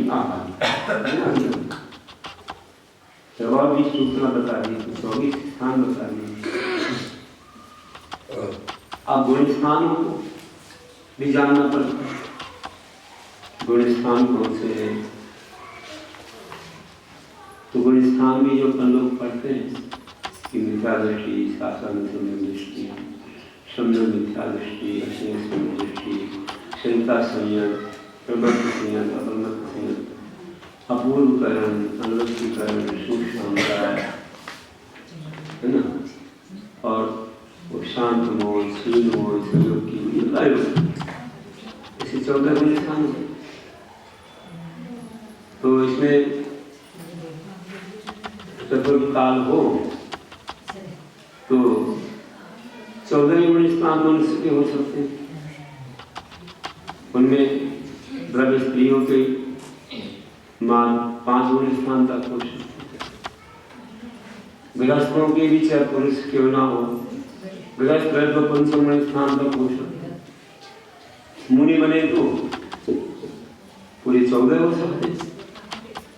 आहार और भी सूचना बता दी, 24 स्थान बता दिए। अब गुण स्थानों को भी जानना पड़ता है। गुण स्थान कौन से हैं? तो गुण स्थान भी जो अपन लोग पढ़ते हैं कि मिथ्या दृष्टि, शासन दृष्टि, शब्द मिथ्या दृष्टि, अशेष दृष्टि, चिंता संयम, प्रबंध संयम, अपरमत संयम, अपूर्वकरण, अनवक्तीकरण, सूक्ष्म है ना, और शांत मोल, शील मोल, संयोग की ऐसे 14 गुण स्थान है। तो इसमें चतुर्थ काल हो तो 14 गुण स्थान मनुष्य के हो सकते हैं। उनमें द्रव्य स्त्रियों के 5 गुण स्थान तक हो सकते हैं। गृहस्थों के भी चाहे पुरुष क्यों ना हो, गृहस्थ रहे तो 5 गुण स्थान तक हो सकते हैं। मुनि बने तो पूरे 14 हो सकते हैं,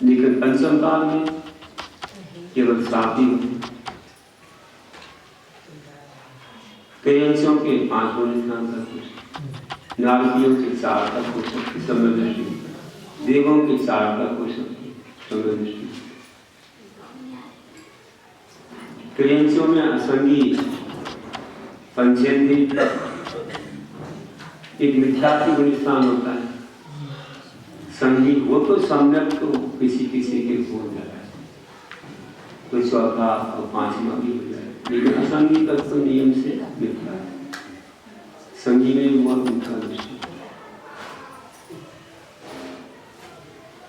लेकिन पंचम काल में केवल 7 ही होते। कई अंशों के 5 गुण स्थान तक हो सकते, नारदियों के 4 तक हो सकते समदृष्टि, देवों के 4 तक हो सकते समदृष्टि। कई अंशों में असंगी पंचेंद्रिय एक मिथ्यात्व गुण स्थान होता है। संगी वो तो सम्यक तो किसी किसी के हो जाता है, कोई 4था और 5वां भी हो जाए, लेकिन असंगी तक तो नियम से मिथ्या है। संगी में हुआ मिथ्या दृष्टि,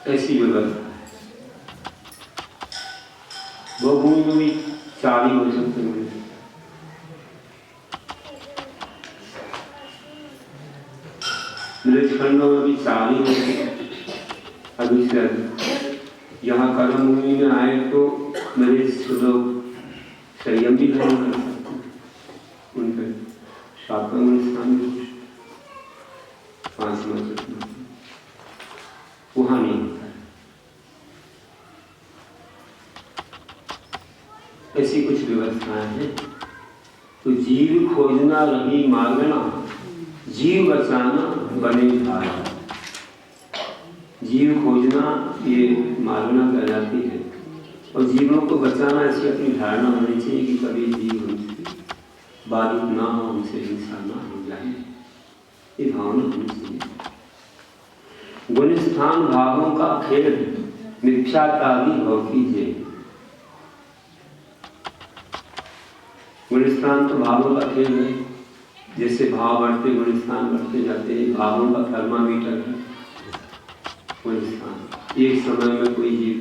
ऐसी व्यवस्था है। वो भूमि में भी 4 ही हो सकते हैं। खंडों में भी 4 ही होते। अभी से यहाँ कर्म भूमि में आए तो मेरे लोग संयम भी धारण कर सकते हैं। उनके 7वां गुण स्थान में 5वां वहाँ नहीं होता है। ऐसी कुछ व्यवस्थाएं हैं। तो जीव खोजना रही मांगना, जीव बचाना बने भाई। जीव खोजना ये मांगना कहलाती है, और जीवों को बचाना ऐसी अपनी धारणा होनी चाहिए कि कभी जीव हमसे बाधित ना हो, हमसे हिंसा ना हो जाए, ये भावना होनी चाहिए। गुण स्थान भावों का खेल मिथ्या का भी हो कीजिए। गुण स्थान तो भावों का खेल है, जैसे भाव बढ़ते गुण स्थान बढ़ते जाते हैं। भावों का थर्मामीटर है गुण स्थान। एक समय में कोई जीव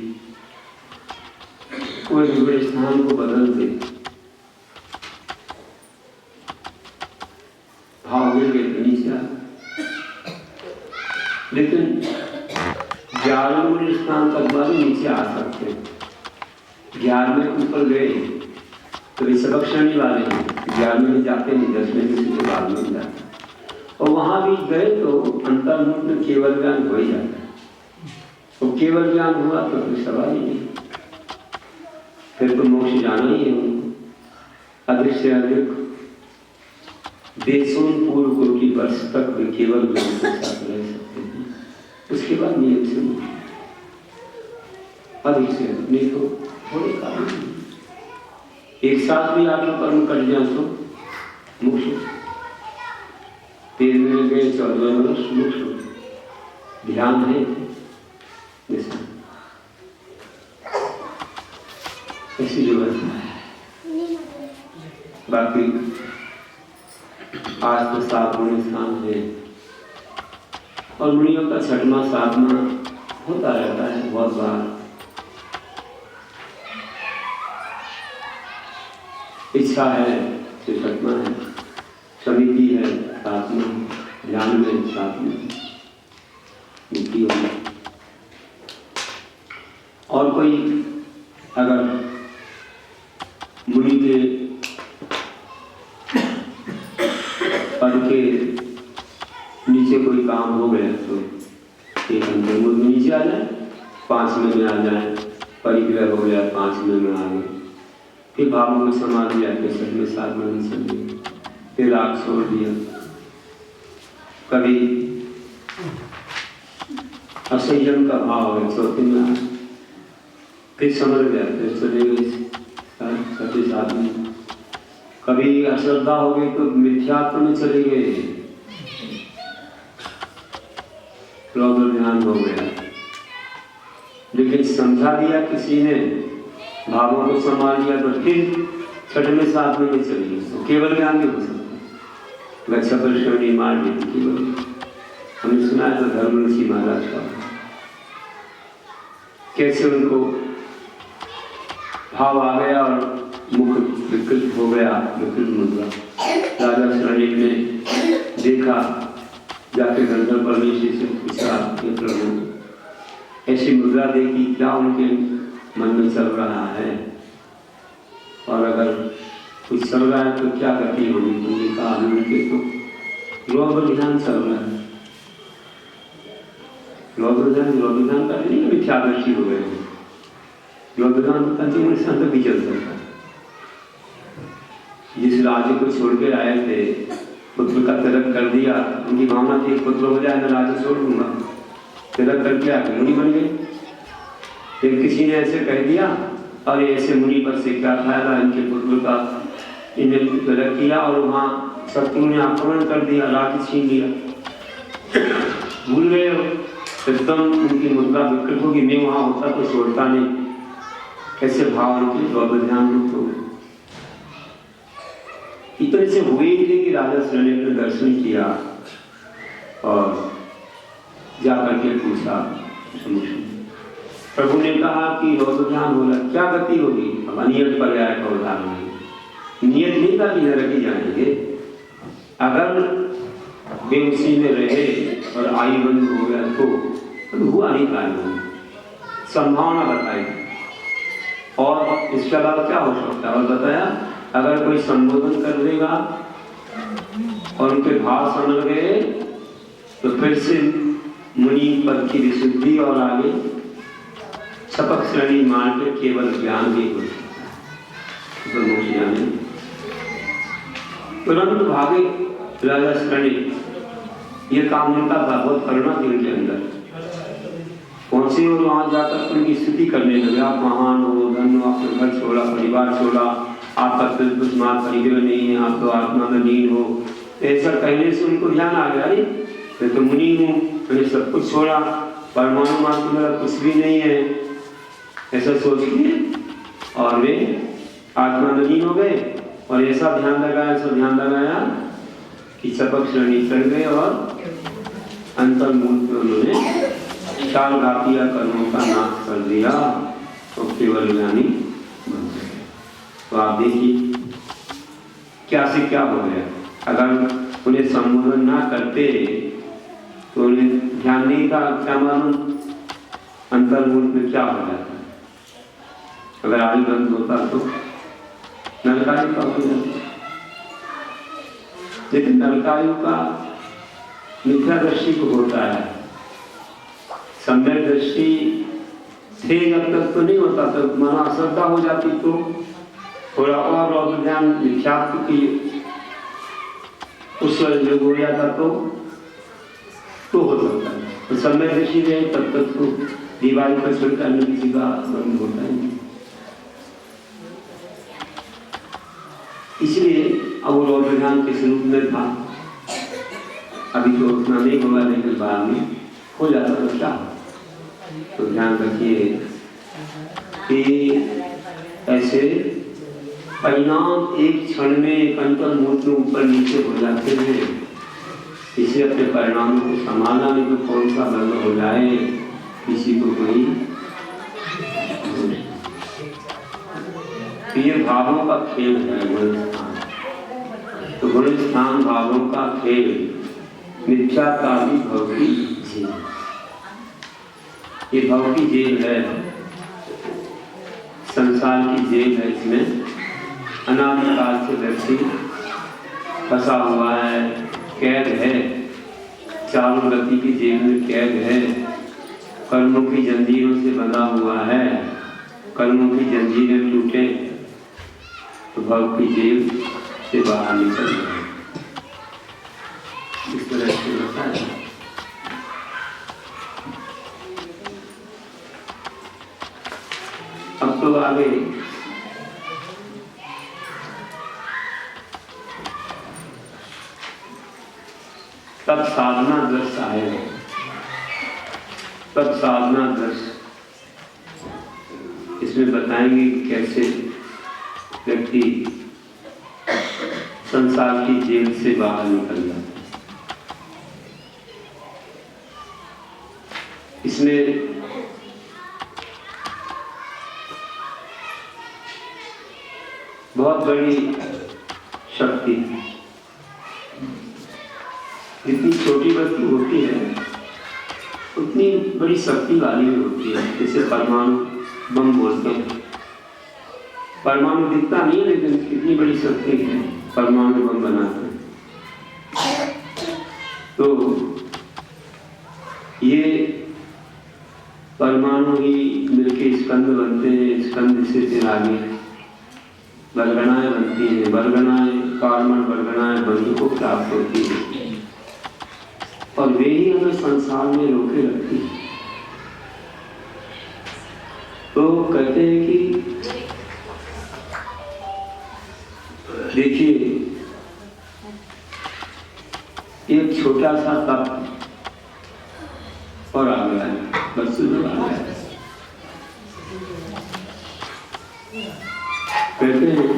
कोई गुण स्थान को बदल दे, भाव गिर गए तो नीचे आ, लेकिन 11 गुण स्थान तक वाले नीचे आ सकते हैं। 11वें ऊपर गए तो सबक श्रेणी वाले हैं, 11वें में जाते नहीं, 10वें किसी के बाद में जाते, और वहां भी गए तो अंतर्मुख में केवल ज्ञान हो ही जाता है। तो केवल ज्ञान हुआ तो कोई सवाल ही नहीं, फिर तो मोक्ष जाना ही है उनको। अधिक से अधिक देशों पूर्व कोटि वर्ष तक वे केवल ज्ञान के साथ रह सकते हैं, उसके बाद नियम से अधिक से अधिक नहीं तो थोड़े कारण नहीं। एक साथ भी आप कर्म कर जाए तो मोक्ष, 13वें में 14वें वर्ष मोक्ष ध्यान है जैसा ऐसी व्यवस्था है। बाकी आज तो 7 गुण स्थान है, और मुनियों का 6वां 7वां होता रहता है बहुत बार। इच्छा है तो 7वां है, समिति है 7वां, ध्यान में 7वां मुक्ति होगी। और कोई अगर मुनि के पद के नीचे कोई काम हो गया तो एक अंतर्मुख में नीचे आ जाए, 5वें में आ जाए, परिग्रह हो गया, 5वें में आ गए, फिर भावों को संभाल लिया, 65वें 7वें में चल दिया, फिर राग छोड़ दिया, कभी असंयम का भाव है 4वें में आया, फिर समझ गया, फिर चले गए 6वें 7वें, कभी अश्रद्धा हो गई तो मिथ्यात्व में चले गए, क्रोध ध्यान हो गया, लेकिन समझा दिया किसी ने, भावों को संभाल लिया तो फिर 6वें 7वें में चले गए, तो केवल ज्ञान भी हो सकता है। गच्छपरिश्रवणी मार्ग केवल हमने सुना है तो धर्म ऋषि महाराज का कैसे उनको भाव आ गया और मुख विकृत हो गया, विकृत मुद्रा। राजा शरणिक ने देखा, जाके गंधर्व परमेश्वर से पूछा, हे प्रभु ऐसी मुद्रा देखी, क्या उनके मन में चल रहा है, और अगर कुछ चल रहा है तो क्या गति होगी? उन्होंने कहा उनके तो लोभ ध्यान चल रहा है। लोभ ध्यान का नहीं, मिथ्यादर्शी हो गए, लोभ ध्यान का जीवन संत भी चल सकता है। जिस राज्य को छोड़ के आए थे, पुत्र का तिलक कर दिया, उनकी भावना थी पुत्र हो जाए मैं राज्य छोड़ दूंगा, तिलक करके आगे मुनि बन गए। फिर किसी ने ऐसे कह दिया, और ऐसे मुनि पर से क्या फायदा, इनके पुत्र का इन्हें तिलक किया और वहाँ शत्रु ने आक्रमण कर दिया, राज्य छीन लिया, भूल गए हो, एकदम उनकी मुद्रा विकृत होगी, मैं वहाँ होता तो छोड़ता नहीं, ऐसे भाव उनके लोभ ध्यान मुक्त हो गए। इतने से हुए ही थे कि राजा शरणिक ने दर्शन किया और जाकर के पूछा, प्रभु ने कहा कि लोभ ध्यान हो रहा, क्या गति होगी? अब अनियत पर्याय का उदाहरण है, नियत नहीं था कि नरक जाएंगे, अगर वे उसी में रहे और आयु बंद हो गया तो हुआ नहीं कार्य, संभावना बताई, और इसके अलावा क्या हो सकता है? और बताया अगर कोई संबोधन कर देगा और उनके भाव समझ गए तो फिर से मुनि पद की विशुद्धि और आगे शपथ श्रेणी मान के केवल ज्ञान भी हो सकता है। तुरंत भागे राजा श्रेणी, ये काम उनका था, बहुत करुणा थी उनके अंदर, पहुंचे और वहां जाकर उनकी स्तुति करने लगे, आप महान हो, धन हो, आपने घर छोड़ा, परिवार छोड़ा, आपका दुष्मार्ग परिग्रह नहीं है, आप तो आत्मा में लीन हो। ऐसा कहने से उनको ध्यान आ गया, मैं तो मुनि हूँ, मैंने सब कुछ छोड़ा, परमाणु मात्र मेरा कुछ भी नहीं है, ऐसा सोच के और वे आत्मा में लीन हो गए, और ऐसा ध्यान लगाया कि शपथ श्रेणी चढ़ गए और अंतर्मुख में उन्होंने चाल घातिया कर्मों का नाश कर दिया, तो केवल ज्ञानी बन गए। तो आप देखिए क्या से क्या हो गया, अगर उन्हें संबोधन ना करते तो उन्हें ध्यान नहीं था, क्या मालूम अंतर्मुख में क्या हो जाता, अगर आयु बंद होता तो नरकायु का हो जाता। लेकिन नरकायु का मिथ्यादर्शी को होता है, सम्यक दृष्टि से जब तक तो नहीं होता, तो मना अश्रद्धा हो जाती तो थोड़ा और लोभ ध्यान मिथ्यात्व की उस योग हो जाता तो हो सकता है। तो सम्यक दृष्टि रहे तब तक तो दीवार पर छोड़कर अन्य किसी का बंद होता है। इसलिए अब वो लोभ ध्यान किस रूप में था, अभी तो उतना नहीं होगा, लेकिन बाद में हो जाता तो क्या। तो ध्यान रखिए कि ऐसे परिणाम एक क्षण में एक अंतर्मुख में ऊपर नीचे हो जाते हैं, इसे अपने परिणामों को संभालना नहीं तो कौन सा बंद हो जाए किसी को कोई। तो ये भावों का खेल है गुण स्थान, तो गुण स्थान भावों का खेल, मिथ्या का भी भव की जेल, ये भव की जेल है, संसार की जेल है, इसमें अनादिकाल से व्यक्ति फंसा हुआ है, कैद है, चारों गति की जेल में कैद है। कर्मों की जंजीरों से बंधा हुआ है, कर्मों की जंजीरें टूटे तो भव की जेल से बाहर निकल जाए। इस तरह से होता है। अब तो आगे तब साधना दृश्य आएगा। तब साधना दृश्य इसमें बताएंगे कैसे व्यक्ति संसार की जेल से बाहर निकल जाता है। इसमें बहुत बड़ी शक्ति, जितनी छोटी वस्तु होती है उतनी बड़ी शक्ति वाली होती है। जैसे परमाणु बम बोलते हैं, परमाणु दिखता नहीं है लेकिन कितनी बड़ी शक्ति है, परमाणु बम बनाते हैं। तो ये परमाणु ही मिलके स्कंद बनते हैं, स्कंद से फिर आगे बरगनाएं बनती हैं, बरगनाएं कार्बन बरगनाएं बंधु को प्राप्त होती है और वे ही हमें संसार में रोके रखती है। तो कहते हैं कि देखिए एक छोटा सा तप और आ गया है, बस आ गया है। कहते हैं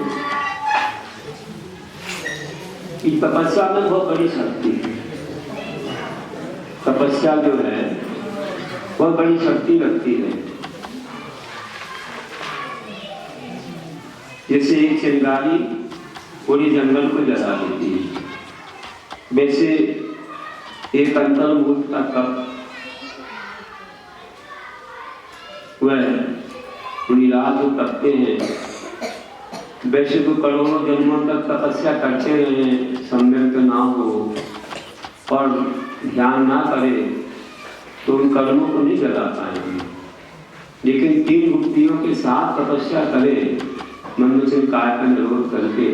कि तपस्या में बहुत बड़ी शक्ति है। तपस्या जो है बहुत बड़ी शक्ति रखती है। जैसे एक चिंगारी पूरी जंगल को जला देती है, वैसे एक अंतर्मुख का तप वह पूरी रात जो तपते हैं, वैसे तो करोड़ों जन्मों तक तपस्या करते रहे, सम्यक ना हो और ध्यान ना करे तो उन कर्मों को नहीं जला पाएंगे। लेकिन तीन मुक्तियों के साथ तपस्या करे, मनुष्य काय का निरोध करके,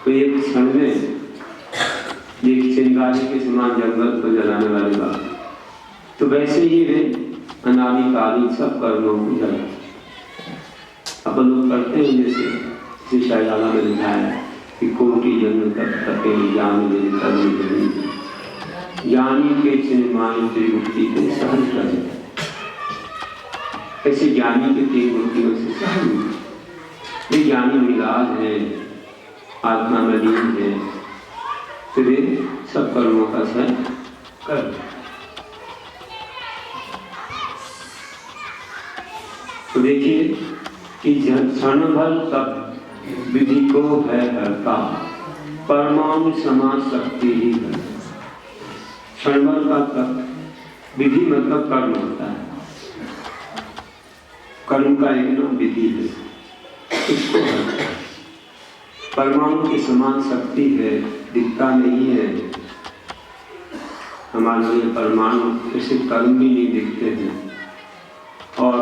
तो एक क्षण में एक चिंगारी के समान जंगल को जलाने वाली बात। तो वैसे ही वे अनादिकालीन सब कर्मों को जलाते। अपन लोग करते हैं, जैसे शायदाला में लिखा है कि कोटि जन्म तक तपे ज्ञान ज्ञानी के चिन्मानी त्रिमुक्ति को सहन कर। ऐसे ज्ञानी के तीन मुक्तियों से सहन, ये ज्ञानी मिलाज है, आत्मा में लीन है, तो वे सब कर्मों का सहन कर। तो देखिए कि क्षण भर तब विधि को है हरता, परमाणु समान शक्ति ही है। क्षण भर का तप, विधि मतलब कर्म होता है, कर्म का एक नाम विधि है, इसको हरता है। परमाणु की समान शक्ति है, दिखता नहीं है। हमारे लिए परमाणु ऐसे कर्म भी नहीं दिखते हैं और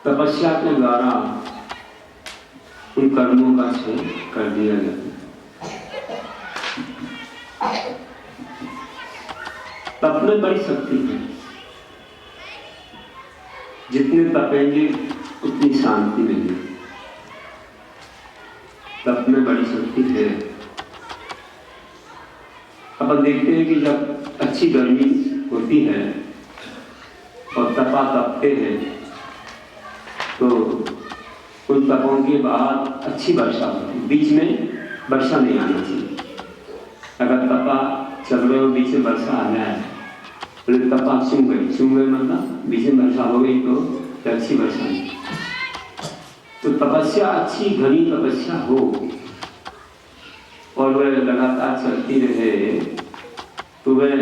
तपस्या के द्वारा उन कर्मों का क्षय कर दिया जाता है। तप में बड़ी शक्ति है, जितने तपेंगे उतनी शांति मिलेगी। तप में बड़ी शक्ति है। अपन देखते हैं कि जब अच्छी गर्मी होती है और तपा तपते हैं तो उन तपों के बाद अच्छी वर्षा होती है। बीच में वर्षा नहीं आना चाहिए। अगर तपा चल रहे हो, बीच में वर्षा आ जाए, बोले तपा सूंघ गई मतलब बीच में वर्षा हो गई तो अच्छी वर्षा नहीं। तो तपस्या अच्छी घनी तपस्या हो और वह लगातार चलती रहे तो वह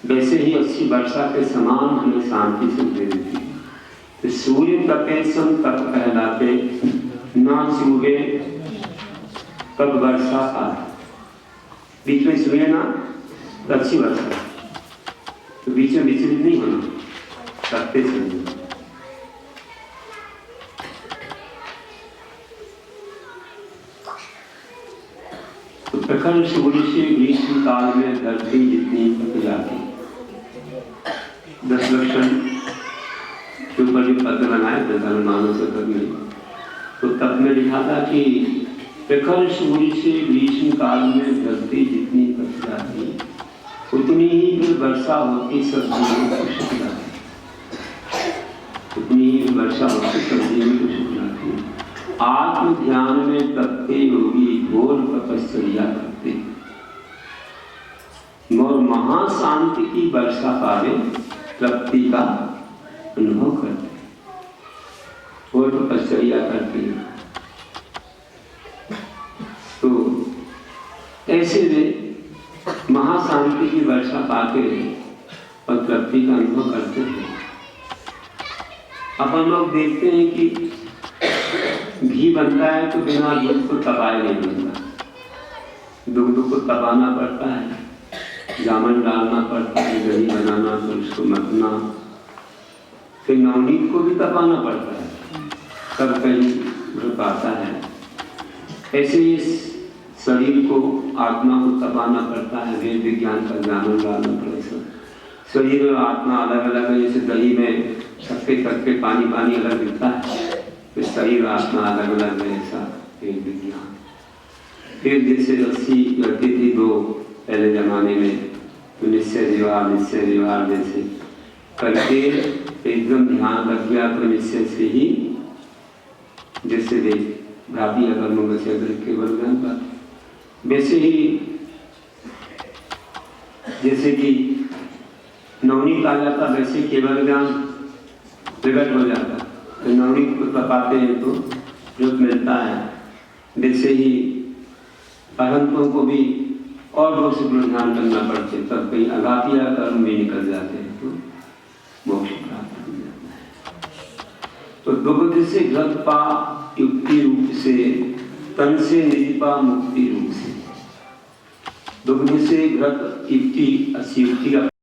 वैसे ही अच्छी वर्षा के समान हमें शांति से दे देती है। तो सूर्य तपेशम तप कहलाते, ना सूर्य तब वर्षा आ, बीच में सूर्य ना अच्छी वर्षा। तो बीच में विचलित नहीं होना, करते चलना। तो प्रखर सूर्य से ग्रीष्म काल में धरती जितनी पक जाती, 10 लक्षण के ऊपर जो पद बनाए थे मानव शतक में, तो तब में लिखा था कि प्रखर सूर्य से ग्रीष्म काल में धरती जितनी पक जाती, उतनी ही फिर वर्षा होती सब जीवों को सुख लाती, उतनी ही वर्षा होती सब जीवों को सुख लाती। आत्म ध्यान में तपते योगी घोर तपस्या करते और महाशांति की वर्षा पावे तृप्ति का अनुभव करते, घोर तपस्या करते। तो ऐसे वे महाशांति की वर्षा पाते और तृप्ति का अनुभव करते हैं। अपन लोग देखते हैं कि घी बनता है तो बिना दूध को तपाए नहीं बनता, दूध को तपाना पड़ता है, जामन डालना पड़ता है, दही बनाना तो उसको मथना, फिर नवनीत को भी तपाना पड़ता है, तब कहीं घुल पाता है। ऐसे इस शरीर को, आत्मा को तपाना पड़ता है, वेद विज्ञान का जामन डालना पड़ेगा। शरीर और आत्मा अलग अलग है, जैसे दही में सबके सबके पानी पानी अलग दिखता है, तो शरीर आत्मा अलग अलग है, ऐसा वेद विज्ञान। फिर जैसे रस्सी लगती थी दो पहले जमाने में, तो निश्चय व्यवहार जैसे करके एकदम ध्यान रख गया तो निश्चय से ही जैसे भाभी अगर मुझे से अगर केवल ज्ञान पाते, वैसे ही जैसे कि नवनीत आ जाता वैसे केवल ज्ञान प्रकट हो जाता। तो नवनीत को तपाते हैं तो जो मिलता है, वैसे ही अहंतों को भी और बहुत से ध्यान करना पड़ते, तब कहीं अगापिया कर्म में निकल जाते हैं तो मोक्ष प्राप्त हो जाता है। तो दुग्ध से घृत पा युक्ति रूप से, तन से निपा मुक्ति रूप से। दुग्ध से घृत युक्ति, युक्ति का